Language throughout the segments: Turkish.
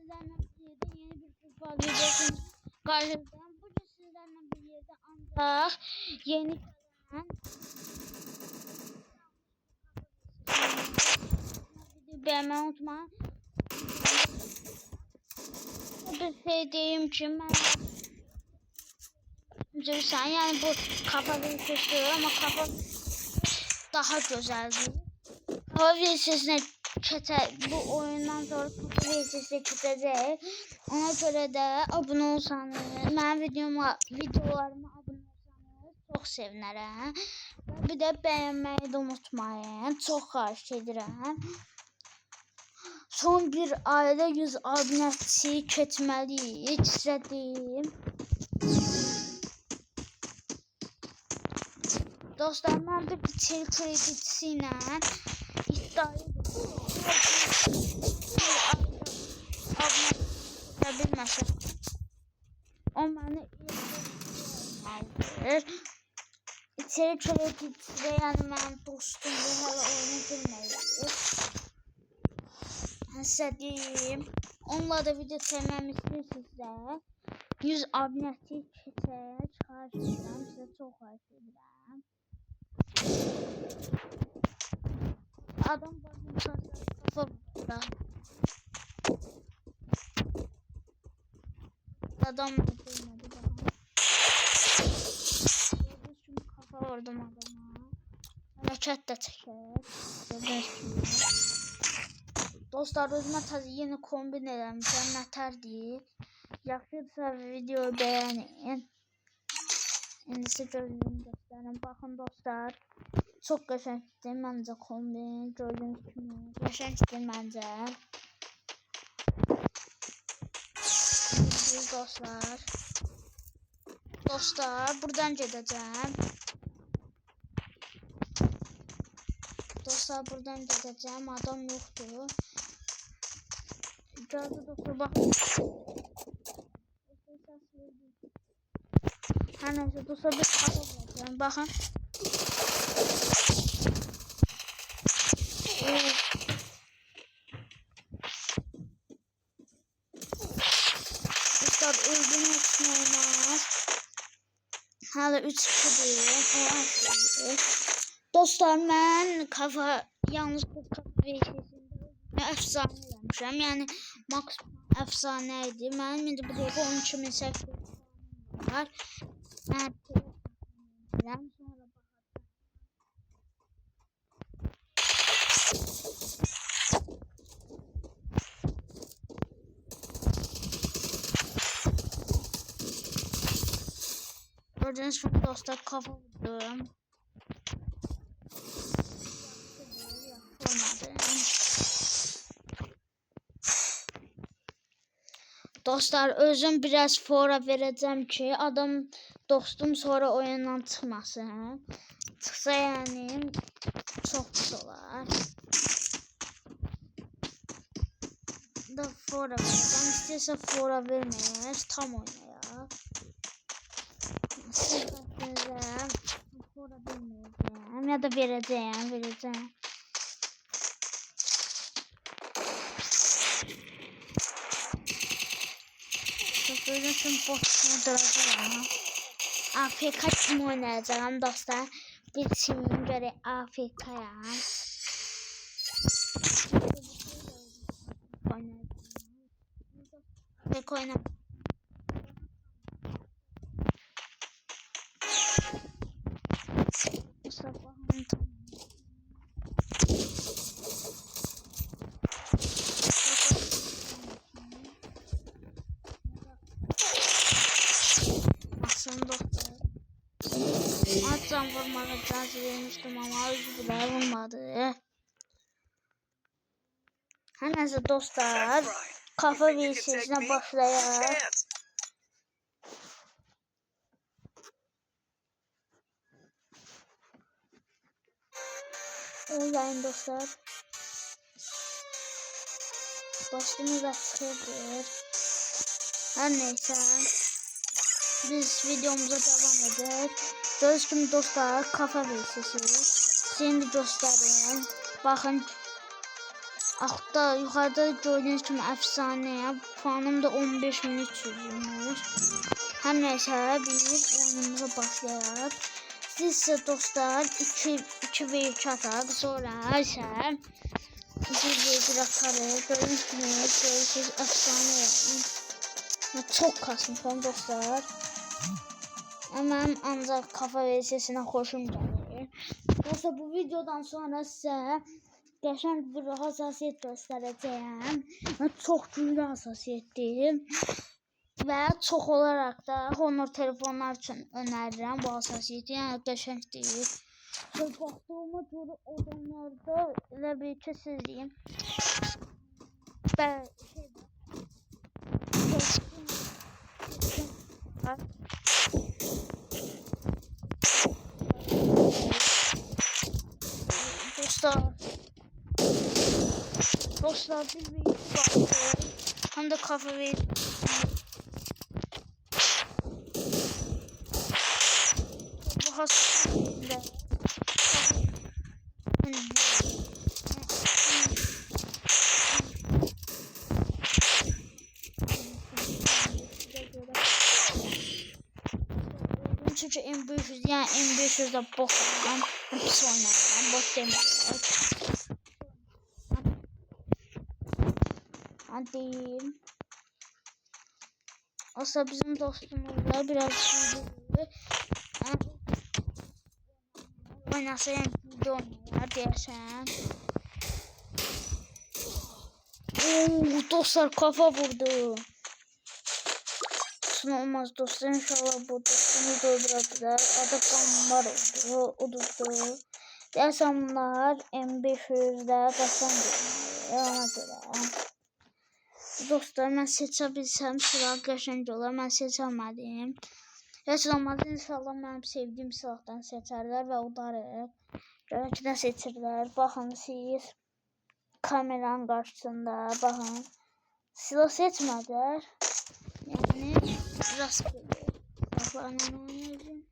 sizlerle birlikte yeni bir futbol videosunu karşınızdayım. Bugün sizlerle birlikte ancak yeni gelen videoyu beğenmeyi unutmayın. Bir şey diyeyim ki ben sen yani bu kafa kesiyor ama kafa daha güzeldi. Kafa videosuna bu oyundan sonra kafa videosuna çıkacak. Ona göre de abone olsanız, benim videolarıma abone olsanız çok sevinirim. Bir de beğenmeyi de unutmayın. Çok xahiş edirəm. Son bir ayda 100 abunəçi keçməliyik. Sizə deyim. Dostlar, mən bir içerik kredisi ilə iddiayı bilməsə o mənə alır. İçerik kredisi də yəni mənim dostumdur, hələ oyunu bilməyir. Sizə deyim, onunla da video çəkməm istəyirsinizsə 100 abunəçi keçək, xahiş edirəm, sizə çox xahiş edirəm. Adam bakın kafa burada. Adam bilmedi bakın. Şimdi kafa vurdum adama. Hareket de çeker. Dostlar, özümə təzə yeni kombin eləmişəm. Nətər deyil. Yaxşıdırsa videoyu beğenin. İndi sizə gözlüyümü göstərim. Baxın dostlar. Çok qəşəngdir məncə kombin. Gördüyünüz kimi qəşəngdir məncə. Dostlar buradan gedəcəm. Adam yoxdur. Gördü dostlar, baxın. Hər nəysə dostlar, bir kafa verəcəm. Baxın. Dostlar, öldüğüm için olmaz. Hala 3-2'dir. Dostlar, mən yalnız bu kafa veşesində əfsanə eləmişəm. Yəni max əfsanə idi. Mənim indi bu dəqiqə 12800 var. Mən sonra gördüğünüz gibi dostlar, kafa vurdum. Dostlar, özüm biraz fora vereceğim ki dostum sonra oyundan çıkmasın. Çıksa yani çok pis olar. Da fora vereceğim. İstəyirsə fora verməyiniz, tam oynayaq. Siz başınıza fora verməyəcəm ya da verəcəm. Böyle şimdi boşluğunu duracağım. AFK kim oynayacağım dostlar? Bir simin göre AFK'ya. AFK oynayacağım. Atsan vurmalı cazı vermiştim ama özgürler vurmadı. Her neyse dostlar, kafa VC'sine başlayalım. Oynayın dostlar. Dostumuz açıktır. Her neyse, biz videomuza devam edelim. Gördüğünüz gibi dostlar, kafa VC'si. Şimdi göstereyim. Bakın. Altta yuxarıda gördüyünüz kimi əfsanəyə. Puanım da 15.300'müş. Hər nəysə biz oyunumuza başlayaq. Siz ise dostlar 2 ve 2 atak, sonra ise 1 ve 1 atarıq. Gördüyünüz kimi görürsünüz əfsanə. Çok kasmışam dostlar. Hemen ancak kafa VS'sine hoşum gelir. Dostlar bu videodan sonra size geçen bir hassasiyet göstereceğim. Çok güçlü hassasiyettim. Ve çok olarak da Honor telefonlar için öneririm bu hassasiyeti. Yani geçen değil. Baktığıma göre odamlarda elə bir ki siz deyin. Dostlar bir video bakıyor. Hem de kafa ve bu hastalıkla çünkü M500 yani M500'de bok olan hepsi oynayan bok demek. Hadi. Aslında bizim dostumuzla biraz oynasa yani video oynar diyesen. Dostlar kafa vurdu. Olmaz dostlar, inşallah bu dostumuz da öldürdüler. Adı Gambar oldu, udurdu. Dersem bunlar M500'de kaçan ona göre. Dostlar ben seçebilsem silah qəşəng olar. Ben seçemedim. Heç olmaz inşallah benim sevdiğim silahdan seçerler ve udarıq. Görək nə seçirlər. Baxın siz kameranın karşısında baxın. Silah seçmədilər. Yani rastgele silahlarla oynayacağım.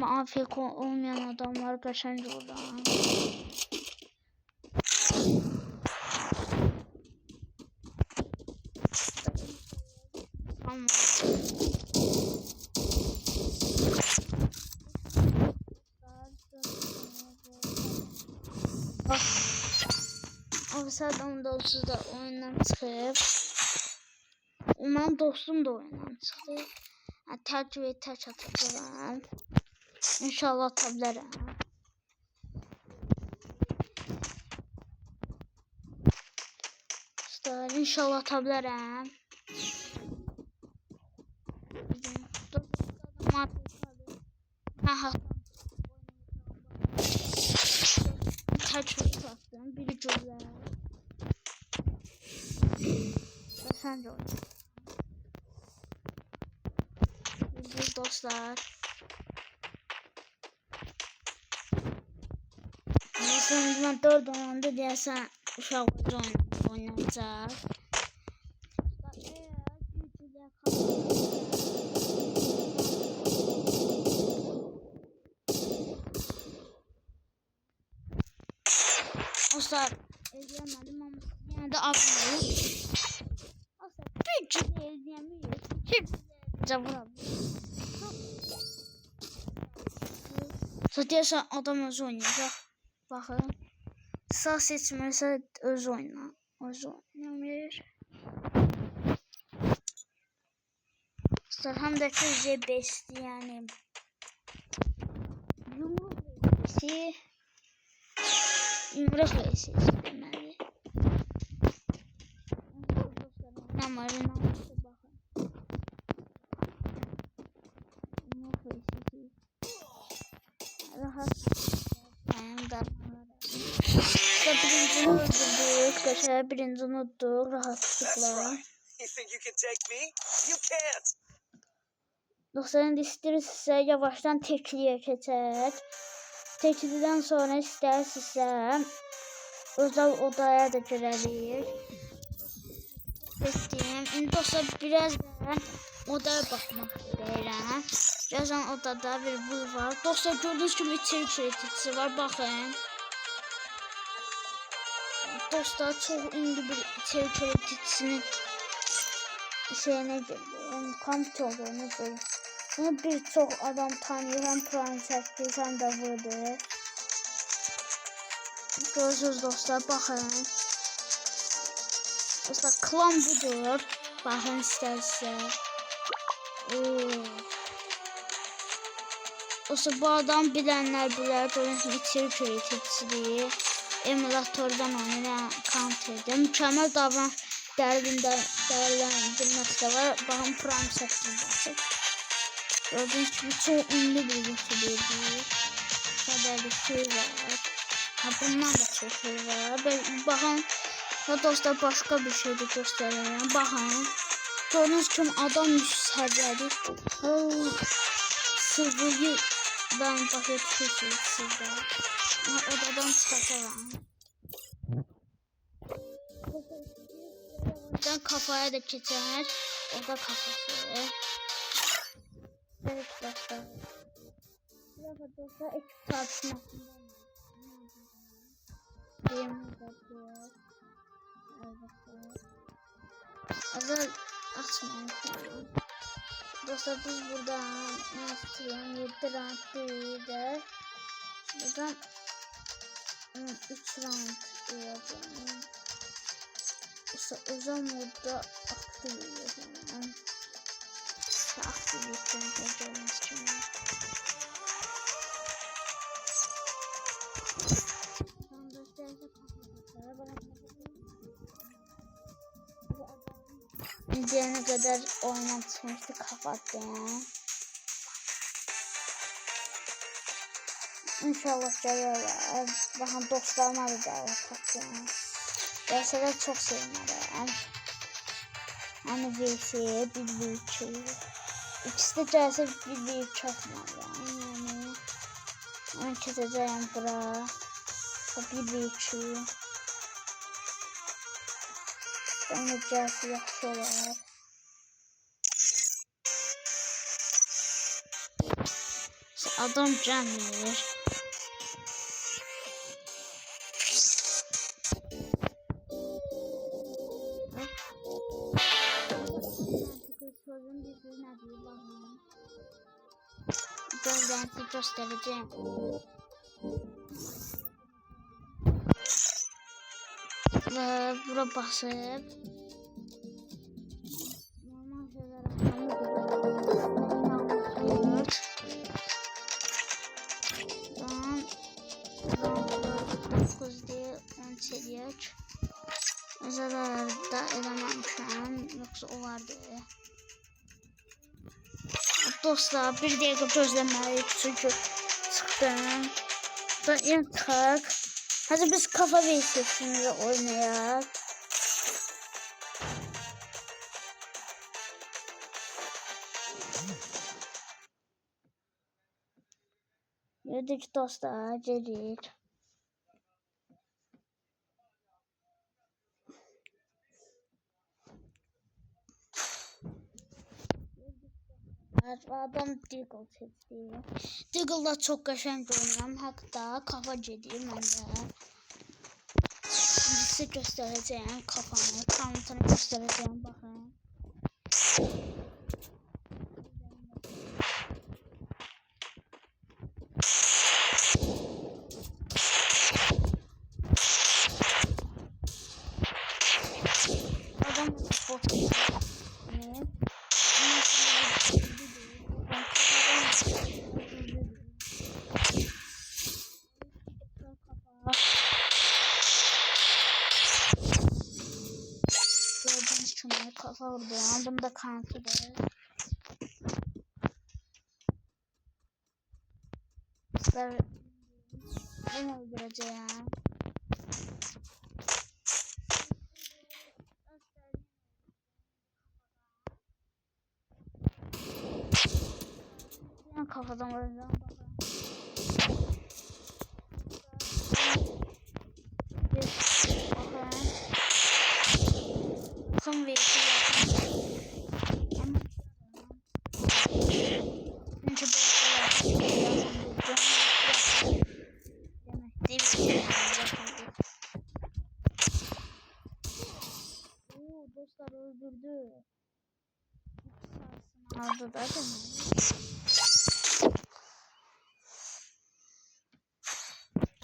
Afiyet olmayan adamlar kaçan oradan. Tamam. O sırada dostum da oyundan çıkıp umarım dostum da oyundan çıkıp takip et taç atacağım. İnşallah atabilirim. Dostlar inşallah atabilirim. Taç attım. Biri güzel. Sen de oyna. Dostlar. Aslında 4 oyunda diyesen uşaqlar oynayacaq. Dostlar eləyəmədim ama yenə də abunə olun. Dostlar bir cüzə eləyəməyik. 2 cüzə vurabilir. Deyəsən adam özü oynayacaq. Baxın. Sağ seçmirsə özü oynamır. Həm də ki Z5'di yani. Yumruq VS'si. Yumruq VS'si deməli. Namarına baxın. Yumruq VS'si. Rahat. Yani da birincini öldürdük. Kaşaya birincini unuttuk rahatlıkla. You think you can take me? You can't. Dostlarım istəyirsə yavaşdan tekliyə keçək. Tekliden sonra istəyirsə özel odaya da girerik. Getdim. İndi dostlar birazdan odaya baxmaq istəyirəm. Birazdan odada bir bu var. Dostlar gördüyünüz kimi içerik üreticisi var. Baxın. Dostlar çox indi bir içerik üreticisinin şeyine girdim. Kompüterine girdim. Bunu birçok adam tanıyor. Hem Prime çəkdi, hem de vurdu. Görürsünüz dostlar, baxın. Dostlar klan budur. Baxın istərsə. Dostlar bu adam bilənlər bilər. Görürsünüz içerik üreticisidir. Emulatordan oynayan counter'da. Mükemmel davranış değerlendirmesi de var. Baxın Prime çəkdi basıb. Gördüğünüz gibi çok ünlü bir YouTuber'dir. Kadar şey var. Ha bundan da çok şey var. Bakın ya dostlar başka bir şey de göstereyim. Bakın. Gördüğünüz gibi adam yüksəldi. Sıvıyı ben başa düşürsünüz sizde. Odadan çıkartalım. Buradan kafaya da geçer. Oda kafası. Evet dostlar. Burada dostlar ekip tartışmasında Azal açmayın. Dostlar biz burada nasıl 7 round değil de buradan 3 round diyeceğim. Özel modda aktif edeceğim. Aktivite gördüğünüz gibi. İndiyene kadar oynatmıştı kapattım. İnşallah gelirler. Bakın dostlarıma da davet atacağım. Gerçekten çok sevinirim. Hani VS, bir İkisi de gelse bir çatmalı. Yani onu keseceğim bura. Bir onu gelse yaxşı olar. Adam gelmir. Gözden göstereceğim. Ve bura basıp normal şeyler 9 değil 10 çelik. Özellikle elememişim yoksa o vardı. Dostlar bir dakika gözlemeyi çünkü çıktım. Da ilk tak. Hadi biz kafa VS'sini oynayalım. Yedik dostlar gelir. Adam Deagle seçti. Deagle'da çok qəşəng oynayıram. Hatta kafa gedir məndə. Size göstereceğim kafamı. Tanıtını göstereceğim. Bakın. Adam bot. Gördüğünüz gibi kafa vurdum. Bunu da kanıtladı. Bunu öldüreceğim. kafadan vuracağım. Bakın ve dostlar öldürdü. Aldı da değil mi?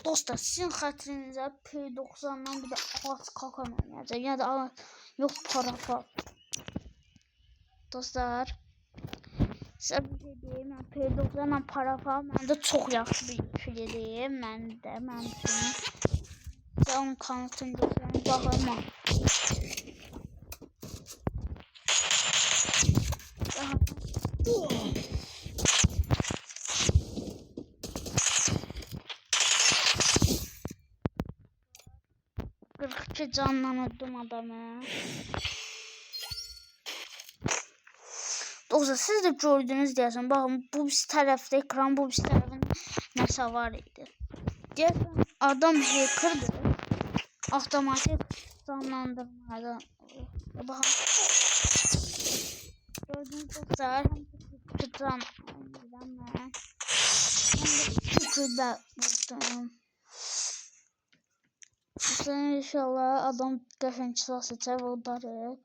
Dostlar sizin xətrinizə P90'dan bir də ağaç kakan oynayacaq. Ya da yok parafa. Dostlar sizə bir şey deyim. Mən P90'dan parafa məndə çox yaxşı bir şeydir. Məndə üçün. Sizə onun kanıtını göstərim. Baxın. Kırıkçı candan öldüm adamı. Dostlar siz de gördünüz diyorsun. Bakın bu bir tarafta ekran, bu bir tarafında nəsə var idi. Deyəsən adam hacker'dı. Avtomatik canlandırmadan. Bakın. Gördüğünüz dostlar tutan ben şükürde buldum. İnşallah adam qəşəng silah seçər və udarır.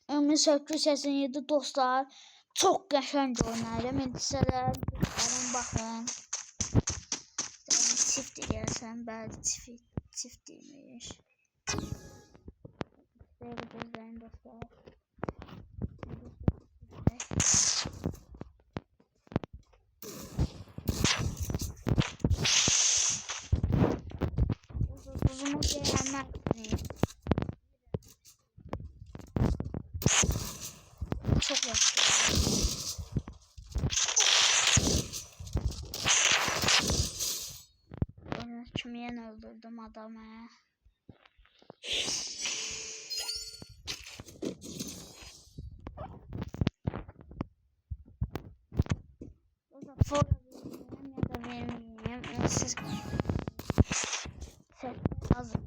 Ömrü 887 dostlar çok qəşəng oynayırım. İndi sizə baxın. Çift deyirsən, bəli çift deymiş. Belə gözləyin dostlar. Uzunu beğenmezsiniz. Çok yakın. Ben kimiyen öldürdüm adamı. Fora vermeyeyim ya da vermeyeyim. Siz hazır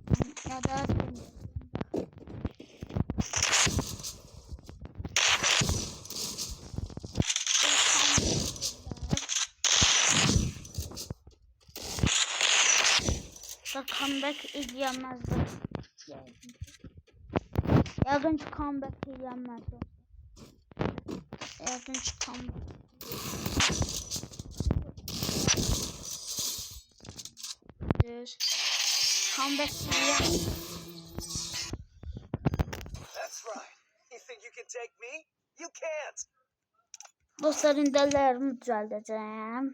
ya da comeback izleyemezdi. Yargınç comeback izleyemezdi. Yargınç comeback. Comeback izleyemezdi. That's right. You think you can take me? You can't. Dostların dəllərimi düzəldəcəm.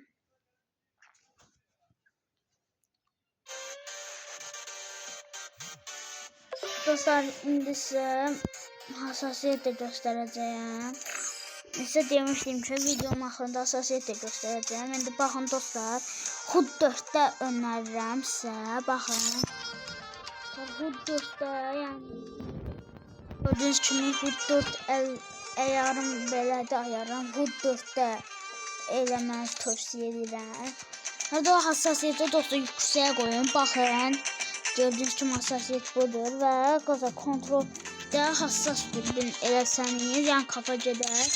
Dostlar indi sizə hassasiyet də göstərəcəyəm. Sizə demişdim ki videonun axırında hassasiyet də göstərəcəyəm. İndi baxın dostlar. HUD 4'də önərirəm sizə. Baxın. HUD 4'də yəni gördüyünüz kimi HUD 4 ayarım belədir ayarım. HUD 4'də eləməyi tövsiyə edirəm. Hətta hassasiyeti dostlar yüksəyə qoyun. Baxın. Gördüyünüz kimi hassasiyet budur və qaza kontroldə hassas dürbün eləsəniz, yəni kafa gedər.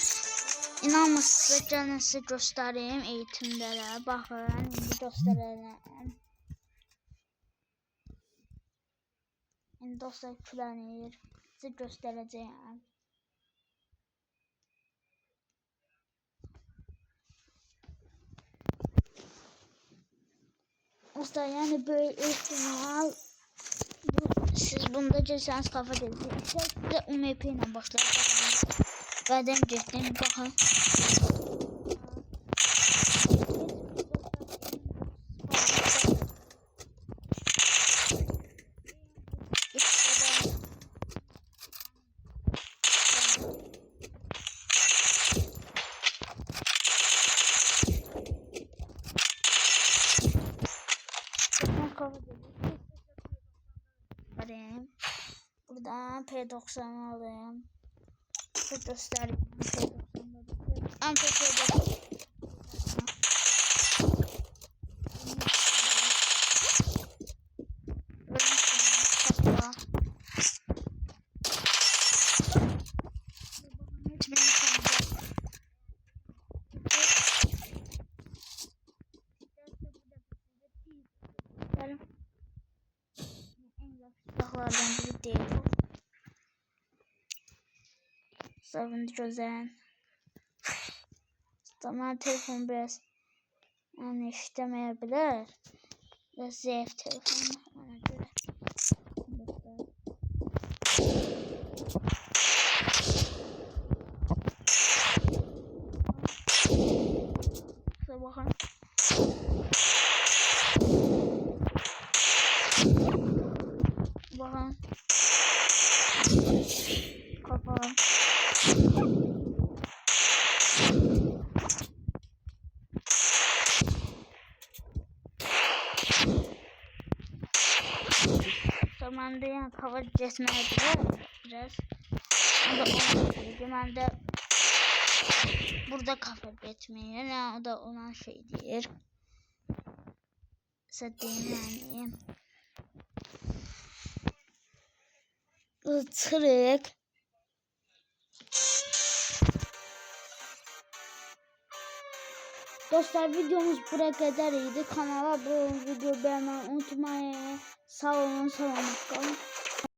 İnanmırsınızsa gəlin sizə göstərim eğitimdə də. Baxın, indi göstərərəm. İndi dostlar külənir. Sizə göstərəcəyəm. Dostlar yani böyle ihtimal siz bunda ceseniz kafa dediniz. De UMP ile başlayalım. Badem cidden bakın. Buradan P90 alayım. Size göstereyim. P90'da. P90. markalardan biri değil bu. Sevinç Özen. Tamam, telefon biraz yani işlemeyebilir. Biraz zayıf telefon ona göre. Şuna bakın. Bakın. Kapalı. Zamanda yani kafa kesmeyebilir biraz. O da onun şeydi. Ben de burada kafa etmiyor. Yani o da olan şey değil. Satayım yani. Itırık. Dostlar, videomuz buraya kadar iyiydi. Kanala abone olun, video beğenmeyi unutmayın. Sağ olun, selamat kalın.